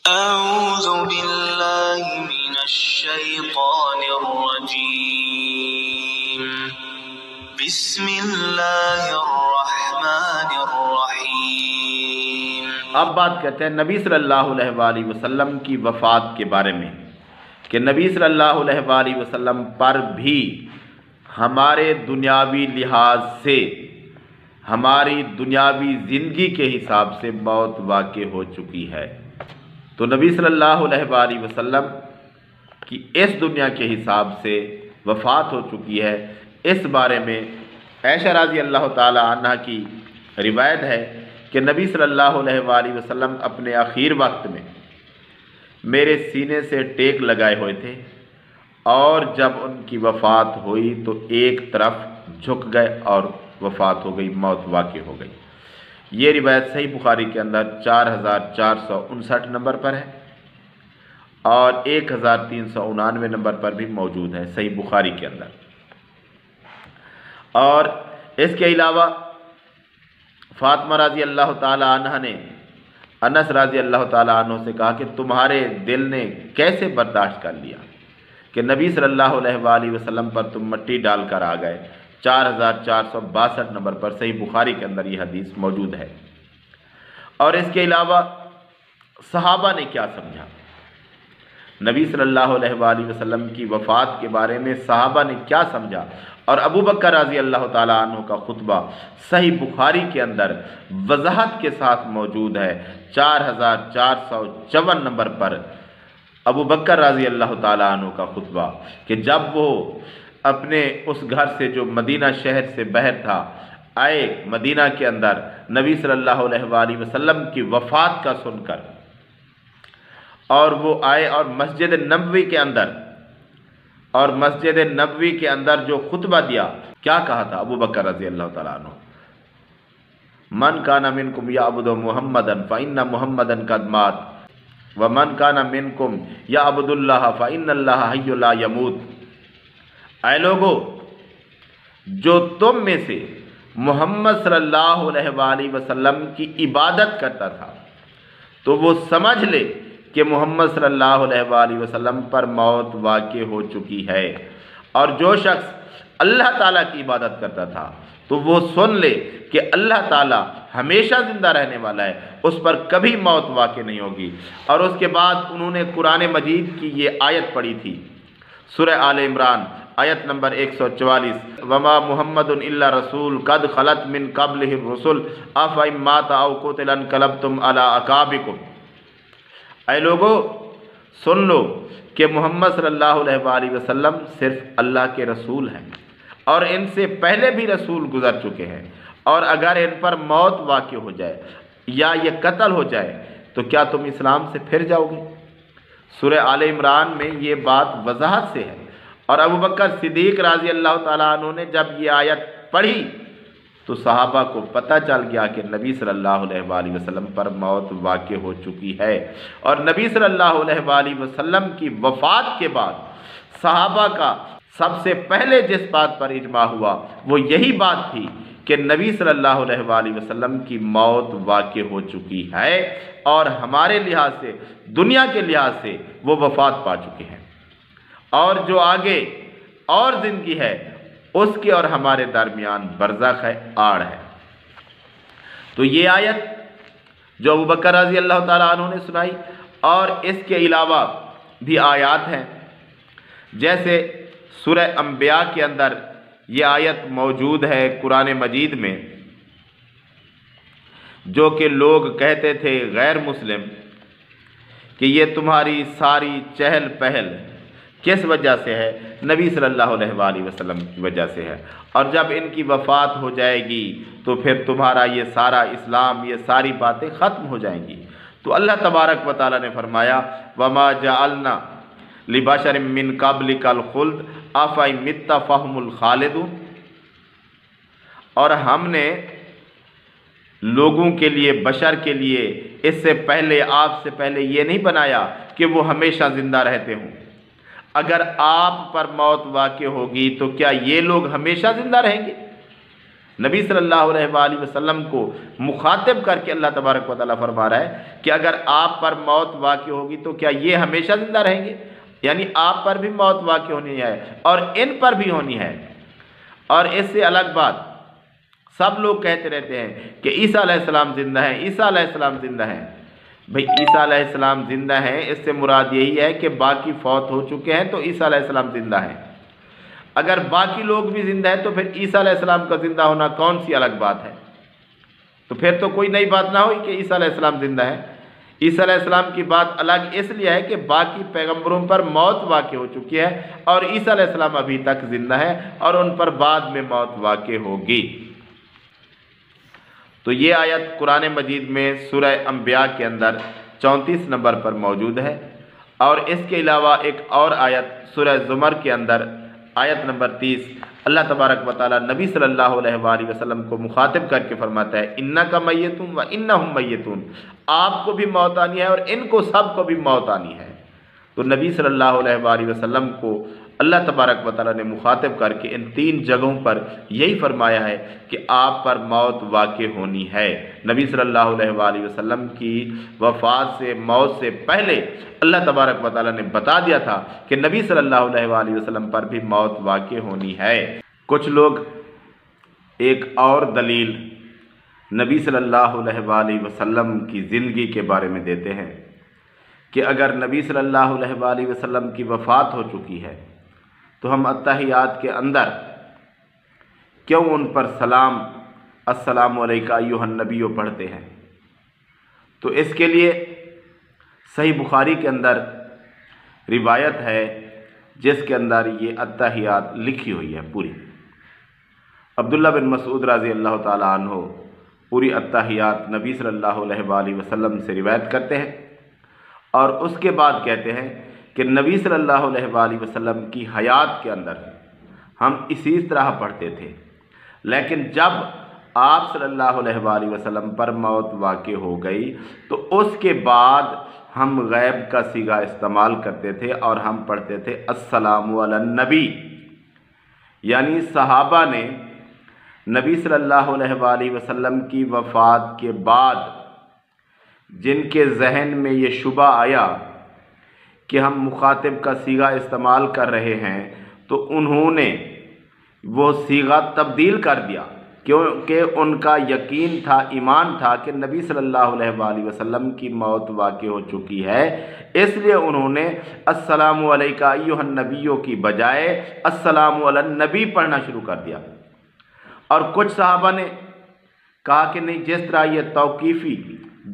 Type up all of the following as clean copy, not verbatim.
أعوذ بالله من الشيطان الرجيم بسم الله الرحمن الرحیم۔ اب بات کرتے ہیں نبی صلی اللہ علیہ وآلہ وسلم کی وفات کے بارے میں کہ نبی صلی اللہ علیہ وآلہ وسلم پر بھی ہمارے دنیاوی لحاظ سے ہماری دنیاوی زندگی کے حساب سے موت واقع ہو چکی ہے۔ تو نبی صلی اللہ علیہ وآلہ وسلم کی اس دنیا کے حساب سے وفات ہو چکی ہے۔ اس بارے میں عائشہ رضی اللہ تعالی عنہ کی روایت ہے کہ نبی صلی اللہ علیہ وآلہ وسلم اپنے آخر وقت میں میرے سینے سے ٹیک لگائے ہوئے تھے اور جب ان کی وفات ہوئی تو ایک طرف جھک گئے اور وفات ہو گئی، موت واقع ہو گئی۔ یہ روایت صحیح بخاری کے اندر 4459 نمبر پر ہے اور 1399 نمبر پر بھی موجود ہے صحیح بخاری کے اندر۔ اور اس کے علاوہ فاطمہ رضی اللہ تعالی عنہ نے انس رضی اللہ تعالی عنہ سے کہا کہ تمہارے دل نے کیسے برداشت کر لیا کہ نبی صلی اللہ علیہ وآلہ وسلم پر تم مٹی ڈال کر آ گئے۔ 4462 نمبر پر صحیح بخاری کے اندر یہ حدیث موجود ہے۔ اور اس کے علاوہ صحابہ نے کیا سمجھا، نبی صلی اللہ علیہ وآلہ وسلم کی وفات کے بارے میں صحابہ نے کیا سمجھا، اور ابو بکر رضی اللہ تعالیٰ عنہ کا خطبہ صحیح بخاری کے اندر وضاحت کے ساتھ موجود ہے۔ 4454 نمبر پر ابو بکر رضی اللہ تعالیٰ عنہ کا خطبہ کہ جب وہ اپنے اس گھر سے جو مدینہ شہر سے باہر تھا آئے مدینہ کے اندر نبی صلی اللہ علیہ وآلہ وسلم کی وفات کا سن کر، اور وہ آئے اور مسجد نبوی کے اندر جو خطبہ دیا، کیا کہا تھا ابو بکر رضی اللہ تعالیٰ عنہ؟ من کان منکم یعبد محمدا فإن محمدا قد مات ومن کان منکم یعبد اللہ فإن اللہ حی لا یموت۔ اے لوگو، جو تم میں سے محمد صلی اللہ علیہ وآلہ وسلم کی عبادت کرتا تھا تو وہ سمجھ لے کہ محمد صلی اللہ علیہ وآلہ وسلم پر موت واقع ہو چکی ہے، اور جو شخص اللہ تعالیٰ کی عبادت کرتا تھا تو وہ سن لے کہ اللہ تعالیٰ ہمیشہ زندہ رہنے والا ہے، اس پر کبھی موت واقع نہیں ہوگی۔ اور اس کے بعد انہوں نے قرآن مجید کی یہ آیت پڑھی تھی، سورہ آل عمران آیت نمبر 144، وما محمد الا رسول قد خلت من قبلہ الرسل افإن مات او قتل انقلبتم علی اعقابکم۔ اے لوگو، سن لو کہ محمد صلی اللہ علیہ وآلہ وسلم صرف اللہ کے رسول ہیں، اور ان سے پہلے بھی رسول گزر چکے ہیں، اور اگر ان پر موت واقع ہو جائے یا یہ قتل ہو جائے تو کیا تم اسلام سے پھر جاؤ گے؟ سورہ آل عمران میں یہ بات وضاحت سے ہے۔ اور ابو بکر صدیق رضی اللہ تعالیٰ عنہ نے جب یہ آیت پڑھی تو صحابہ کو پتہ چل گیا کہ نبی صلی اللہ علیہ وآلہ وسلم پر موت واقع ہو چکی ہے۔ اور نبی صلی اللہ علیہ وآلہ وسلم کی وفات کے بعد صحابہ کا سب سے پہلے جس بات پر اجماع ہوا وہ یہی بات تھی کہ نبی صلی اللہ علیہ وآلہ وسلم کی موت واقع ہو چکی ہے، اور ہمارے لحاظ سے، دنیا کے لحاظ سے وہ وفات پا چکے ہیں، اور جو آگے اور زندگی ہے اس کے اور ہمارے درمیان برزخ ہے، آڑ ہے۔ تو یہ آیت جو ابو بکر رضی اللہ تعالیٰ عنہ نے سنائی، اور اس کے علاوہ بھی آیات ہیں، جیسے سورہ انبیاء کے اندر یہ آیت موجود ہے قرآن مجید میں، جو کہ لوگ کہتے تھے غیر مسلم کہ یہ تمہاری ساری چہل پہل کس وجہ سے ہے؟ نبی صلی اللہ علیہ وآلہ وسلم کی وجہ سے ہے، اور جب ان کی وفات ہو جائے گی تو پھر تمہارا یہ سارا اسلام، یہ ساری باتیں ختم ہو جائیں گی۔ تو اللہ تبارک و تعالیٰ نے فرمایا وَمَا جَعَلْنَا لِبَشَرٍ مِّن قَبْلِكَ الْخُلْدَ أَفَإِن مِتَّ فَهُمُ الْخَالِدُونَ۔ اور ہم نے لوگوں کے لیے، بشر کے لیے اس سے پہلے، آپ سے پہلے یہ نہیں بنایا کہ وہ ہمیشہ زندہ رہتے ہوں۔ اگر آپ پر موت واقع ہوگی تو کیا یہ لوگ ہمیشہ زندہ رہیں گے؟ نبی صلی اللہ علیہ وآلہ وسلم کو مخاطب کر کے اللہ تبارک و تعالیٰ فرما رہا ہے کہ اگر آپ پر موت واقع ہوگی تو کیا یہ ہمیشہ زندہ رہیں گے؟ یعنی آپ پر بھی موت واقع ہونی ہے اور ان پر بھی ہونی ہے۔ اور اس سے الگ بات، سب لوگ کہتے رہتے ہیں کہ عیسیٰ علیہ السلام زندہ ہیں، عیسیٰ علیہ السلام زندہ ہیں۔ بھئی عیسیٰ علیہ السلام زندہ ہیں، اس سے مراد یہی ہے کہ باقی فوت ہو چکے ہیں تو عیسیٰ علیہ السلام زندہ ہیں۔ اگر باقی لوگ بھی زندہ ہیں تو پھر عیسیٰ علیہ السلام کا زندہ ہونا کون سی الگ بات ہے؟ تو پھر تو کوئی نئی بات نہ ہوئی کہ عیسیٰ علیہ السلام زندہ ہے۔ عیسیٰ علیہ السلام کی بات الگ اس لیے ہے کہ باقی پیغمبروں پر موت واقع ہو چکی ہے اور عیسیٰ علیہ السلام ابھی تک زندہ ہے اور ان پر بعد میں موت واقع ہوگی۔ تو یہ آیت قرآن مجید میں سورہ انبیاء کے اندر 34 نمبر پر موجود ہے، اور اس کے علاوہ ایک اور آیت سورہ زمر کے اندر آیت نمبر 30 اللہ تبارک و تعالیٰ نبی صلی اللہ علیہ وآلہ وسلم کو مخاطب کر کے فرماتا ہے اِنَّكَ مَيِّتٌ وَإِنَّهُمْ مَيِّتُونَ، آپ کو بھی موت آنی ہے اور ان کو سب کو بھی موت آنی ہے۔ تو نبی صلی اللہ علیہ وآلہ وسلم کو اللہ تبارک و تعالیٰ نے مخاطب کر کے ان 3 جگہوں پر یہی فرمایا ہے کہ آپ پر موت واقع ہونی ہے۔ نبی صلی اللہ علیہ وآلہ وسلم کی وفات سے، موت سے پہلے اللہ تبارک و تعالیٰ نے بتا دیا تھا کہ نبی صلی اللہ علیہ وآلہ وسلم پر بھی موت واقع ہونی ہے۔ کچھ لوگ ایک اور دلیل نبی صلی اللہ علیہ وآلہ وسلم کی زندگی کے بارے میں دیتے ہیں کہ اگر نبی صلی اللہ علیہ وآلہ وسلم کی وفات ہو چکی ہے تو ہم اتحیات کے اندر کیوں ان پر سلام السلام علیکہ ایھا النبی پڑھتے ہیں؟ تو اس کے لیے صحیح بخاری کے اندر روایت ہے جس کے اندر یہ اتحیات لکھی ہوئی ہے پوری۔ عبداللہ بن مسعود رضی اللہ تعالیٰ عنہ پوری اتحیات نبی صلی اللہ علیہ وآلہ وسلم سے روایت کرتے ہیں، اور اس کے بعد کہتے ہیں کہ نبی صلی اللہ علیہ وآلہ وسلم کی حیات کے اندر ہم اسی طرح پڑھتے تھے، لیکن جب آپ صلی اللہ علیہ وآلہ وسلم پر موت واقع ہو گئی تو اس کے بعد ہم غیب کا صیغہ استعمال کرتے تھے اور ہم پڑھتے تھے السلام علی النبی۔ یعنی صحابہ نے نبی صلی اللہ علیہ وآلہ وسلم کی وفات کے بعد جن کے ذہن میں یہ شبہ آیا کہ ہم مخاطب کا صیغہ استعمال کر رہے ہیں تو انہوں نے وہ صیغہ تبدیل کر دیا، کیونکہ ان کا یقین تھا، ایمان تھا کہ نبی صلی اللہ علیہ وآلہ وسلم کی موت واقع ہو چکی ہے، اس لیے انہوں نے السلام علیکہ ایھا النبی کی بجائے السلام علی النبی پڑھنا شروع کر دیا۔ اور کچھ صحابہ نے کہا کہ نہیں، جس طرح یہ توقیفی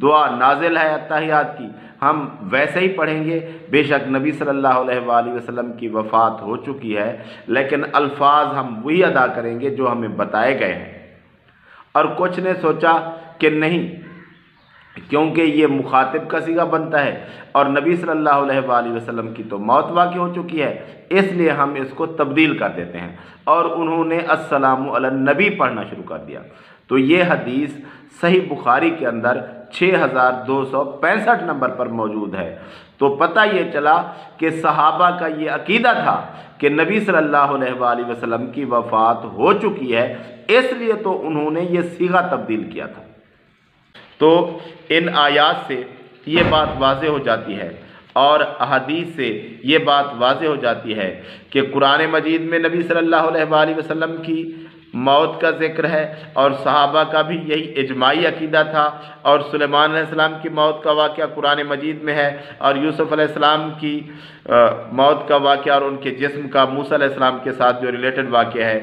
دعا نازل ہے اتحیات کی، ہم ویسے ہی پڑھیں گے، بے شک نبی صلی اللہ علیہ وآلہ وسلم کی وفات ہو چکی ہے، لیکن الفاظ ہم وہی ادا کریں گے جو ہمیں بتائے گئے ہیں۔ اور کچھ نے سوچا کہ نہیں، کیونکہ یہ مخاطب کا صیغہ بنتا ہے اور نبی صلی اللہ علیہ وآلہ وسلم کی تو موت واقع ہو چکی ہے، اس لیے ہم اس کو تبدیل کر دیتے ہیں، اور انہوں نے السلام علی النبی پڑھنا شروع کر دیا۔ تو یہ حدیث صحیح بخاری کے اندر 6265 نمبر پر موجود ہے۔ تو پتہ یہ چلا کہ صحابہ کا یہ عقیدہ تھا کہ نبی صلی اللہ علیہ وآلہ وسلم کی وفات ہو چکی ہے، اس لیے تو انہوں نے یہ صیغہ تبدیل کیا تھا۔ تو ان آیات سے یہ بات واضح ہو جاتی ہے اور احادیث سے یہ بات واضح ہو جاتی ہے کہ قرآن مجید میں نبی صلی اللہ علیہ وآلہ وسلم کی موت کا ذکر ہے، اور صحابہ کا بھی یہی اجماعی عقیدہ تھا، اور سلیمان علیہ السلام کی موت کا واقعہ قرآن مجید میں ہے، اور یوسف علیہ السلام کی موت کا واقعہ اور ان کے جسم کا موسیٰ علیہ السلام کے ساتھ جو ریلیٹڈ واقعہ ہے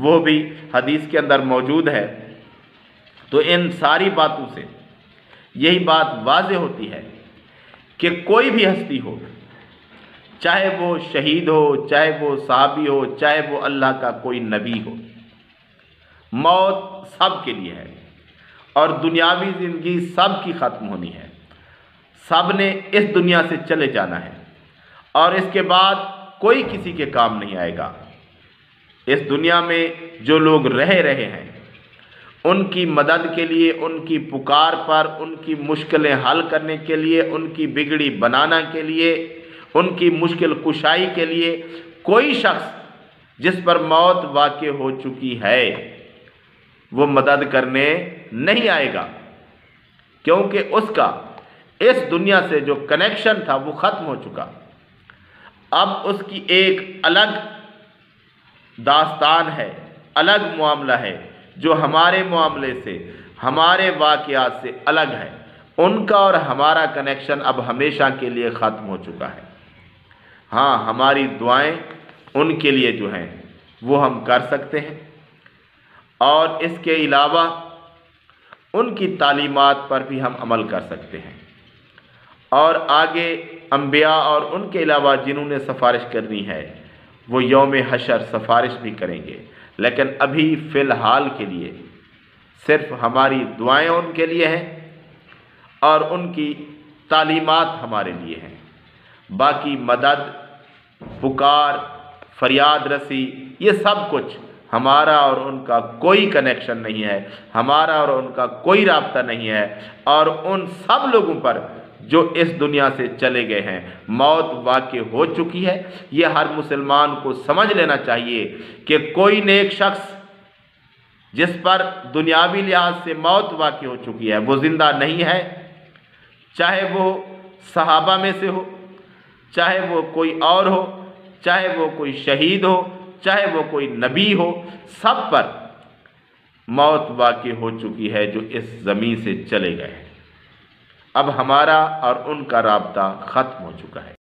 وہ بھی حدیث کے اندر موجود ہے۔ تو ان ساری باتوں سے یہی بات واضح ہوتی ہے کہ کوئی بھی ہستی ہو، چاہے وہ شہید ہو، چاہے وہ صحابی ہو، چاہے وہ اللہ کا کوئی نبی ہو، موت سب کے لیے ہے، اور دنیاوی زندگی سب کی ختم ہونی ہے، سب نے اس دنیا سے چلے جانا ہے، اور اس کے بعد کوئی کسی کے کام نہیں آئے گا۔ اس دنیا میں جو لوگ رہے ہیں ان کی مدد کے لیے، ان کی پکار پر، ان کی مشکلیں حل کرنے کے لیے، ان کی بگڑی بنانا کے لیے، ان کی مشکل کشائی کے لیے کوئی شخص جس پر موت واقع ہو چکی ہے وہ مدد کرنے نہیں آئے گا، کیونکہ اس کا اس دنیا سے جو کنیکشن تھا وہ ختم ہو چکا۔ اب اس کی ایک الگ داستان ہے، الگ معاملہ ہے، جو ہمارے معاملے سے، ہمارے واقعات سے الگ ہے۔ ان کا اور ہمارا کنیکشن اب ہمیشہ کے لیے ختم ہو چکا ہے۔ ہاں، ہماری دعائیں ان کے لیے جو ہیں وہ ہم کر سکتے ہیں، اور اس کے علاوہ ان کی تعلیمات پر بھی ہم عمل کر سکتے ہیں، اور آگے انبیاء اور ان کے علاوہ جنہوں نے سفارش کرنی ہے وہ یوم حشر سفارش بھی کریں گے۔ لیکن ابھی فی الحال کے لیے صرف ہماری دعائیں ان کے لیے ہیں اور ان کی تعلیمات ہمارے لیے ہیں۔ باقی مدد، پکار، فریاد رسی، یہ سب کچھ ہمارا اور ان کا کوئی کنیکشن نہیں ہے، ہمارا اور ان کا کوئی رابطہ نہیں ہے، اور ان سب لوگوں پر جو اس دنیا سے چلے گئے ہیں موت واقع ہو چکی ہے۔ یہ ہر مسلمان کو سمجھ لینا چاہیے کہ کوئی نیک شخص جس پر دنیاوی لحاظ سے موت واقع ہو چکی ہے وہ زندہ نہیں ہے، چاہے وہ صحابہ میں سے ہو، چاہے وہ کوئی اور ہو، چاہے وہ کوئی شہید ہو، چاہے وہ کوئی نبی ہو، سب پر موت واقع ہو چکی ہے جو اس زمین سے چلے گئے ہیں۔ اب ہمارا اور ان کا رابطہ ختم ہو چکا ہے۔